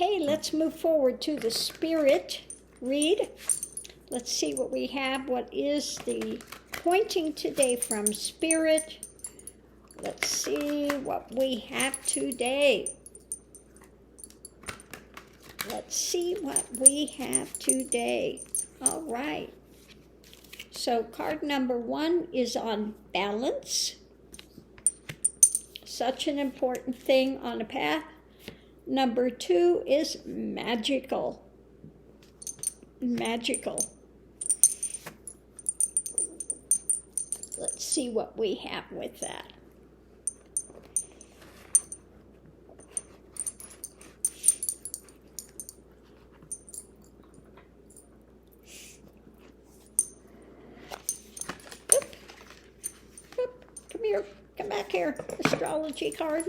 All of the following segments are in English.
Okay, let's move forward to the spirit read. Let's see what we have. What is the pointing today from spirit? Let's see what we have today. Let's see what we have today. All right. So card number 1 is on balance. Such an important thing on a path. Number 2 is magical. Magical. Let's see what we have with that. Come here. Come back here. Astrology card.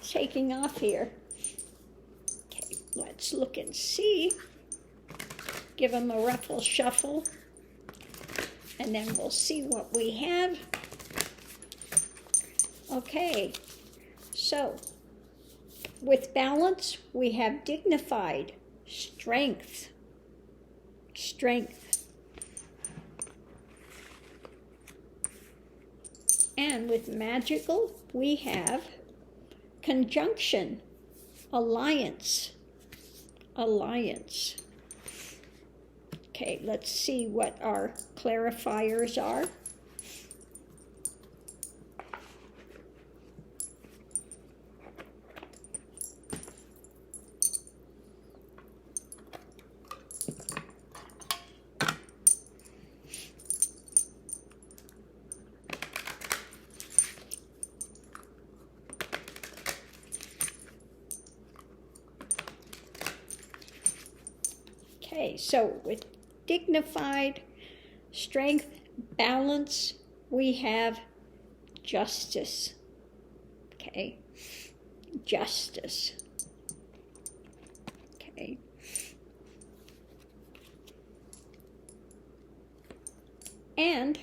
Taking off here. Okay, let's look and see. Give them a ruffle shuffle. And then we'll see what we have. Okay, so with balance, we have dignified, strength. Strength. And with magical, we have conjunction, alliance, alliance. Okay, let's see what our clarifiers are. Okay, so with dignified, strength, balance, we have justice. Okay, justice. Okay. And,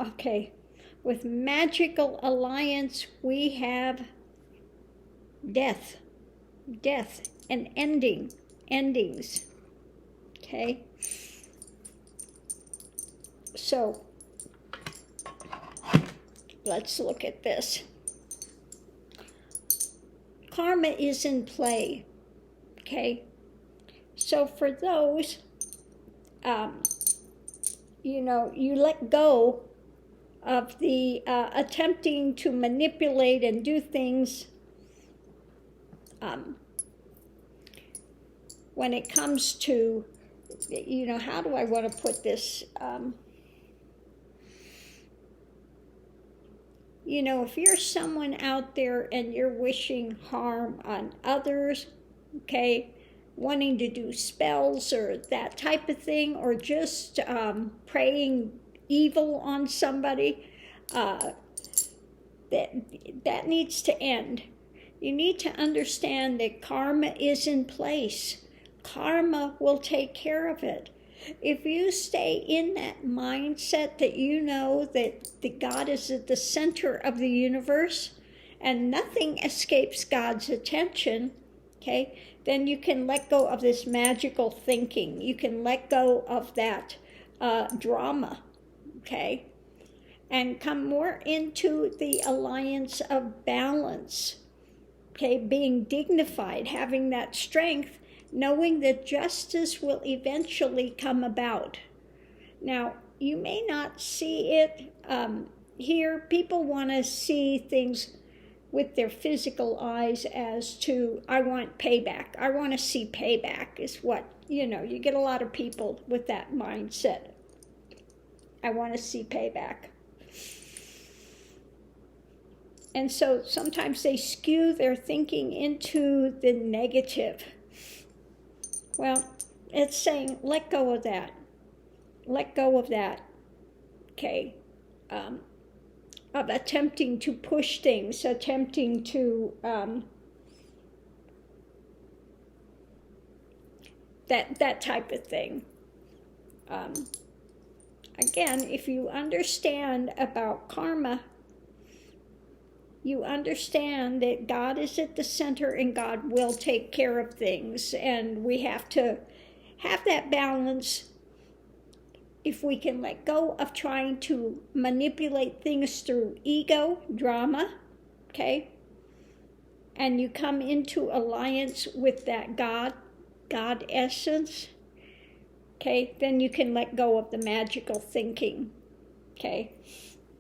okay, with magical alliance, we have death. Death and endings. Okay. So, let's look at this. Karma is in play, okay? So for those, you let go of the attempting to manipulate and do things when it comes to, how do I want to put this? If you're someone out there and you're wishing harm on others, okay, wanting to do spells or that type of thing, or just praying evil on somebody, that needs to end. You need to understand that karma is in place. Karma will take care of it. If you stay in that mindset that you know that the God is at the center of the universe and nothing escapes God's attention, okay, then you can let go of this magical thinking. You can let go of that drama, okay, and come more into the alliance of balance, okay, being dignified, having that strength, knowing that justice will eventually come about. Now, you may not see it here. People want to see things with their physical eyes as to, I want payback. I want to see payback is what, you get a lot of people with that mindset. I want to see payback. And so sometimes they skew their thinking into the negative. Well, it's saying, let go of that. Let go of that, okay, of attempting to push things, attempting to, that type of thing. Again, if you understand about karma, you understand that God is at the center and God will take care of things. And we have to have that balance. If we can let go of trying to manipulate things through ego, drama, okay? And you come into alliance with that God essence, okay? Then you can let go of the magical thinking, okay?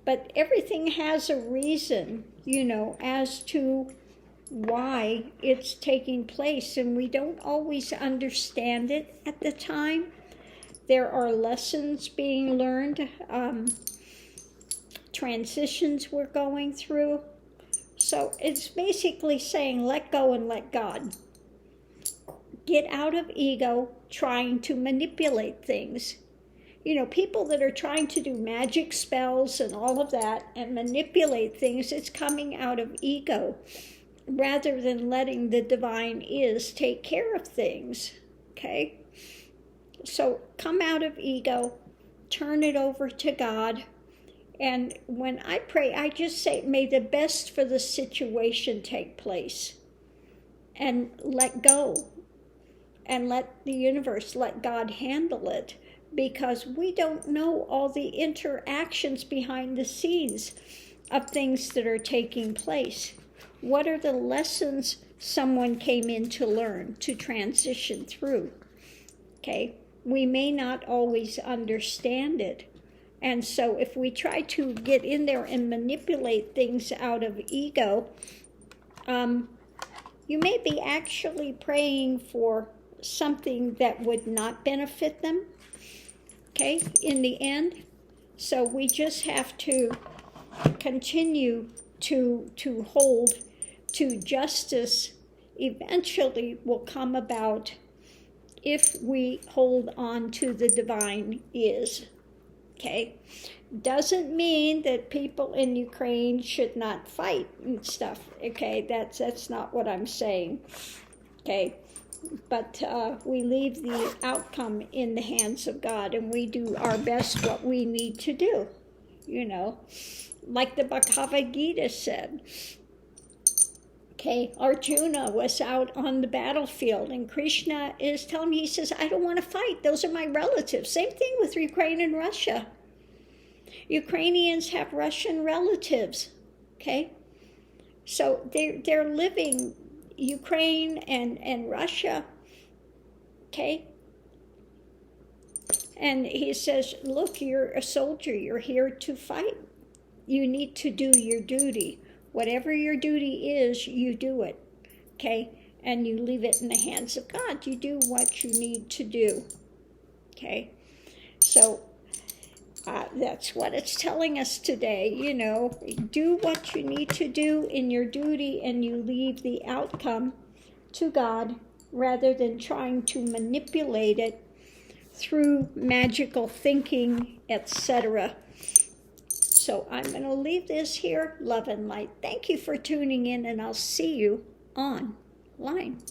But everything has a reason, as to why it's taking place. And we don't always understand it at the time. There are lessons being learned, transitions we're going through. So it's basically saying let go and let God. Get out of ego trying to manipulate things. People that are trying to do magic spells and all of that and manipulate things, it's coming out of ego rather than letting the divine is take care of things, okay? So come out of ego, turn it over to God. And when I pray, I just say, may the best for the situation take place. And let go. And let the universe, let God handle it. Because we don't know all the interactions behind the scenes of things that are taking place. What are the lessons someone came in to learn, to transition through? Okay? We may not always understand it. And so if we try to get in there and manipulate things out of ego, you may be actually praying for something that would not benefit them, okay, in the end. So we just have to continue to hold to justice. Eventually will come about if we hold on to the divine is, okay? Doesn't mean that people in Ukraine should not fight and stuff, okay? That's not what I'm saying, okay? But we leave the outcome in the hands of God, and we do our best what we need to do, like the Bhagavad Gita said. Okay, Arjuna was out on the battlefield, and Krishna is telling me, he says, I don't want to fight. Those are my relatives. Same thing with Ukraine and Russia. Ukrainians have Russian relatives, okay? So they're living, Ukraine and Russia, okay? And he says, look, you're a soldier. You're here to fight. You need to do your duty. Whatever your duty is, you do it, okay? And you leave it in the hands of God. You do what you need to do, okay? So that's what it's telling us today, do what you need to do in your duty, and you leave the outcome to God rather than trying to manipulate it through magical thinking, etc. So I'm going to leave this here. Love and light. Thank you for tuning in, and I'll see you online.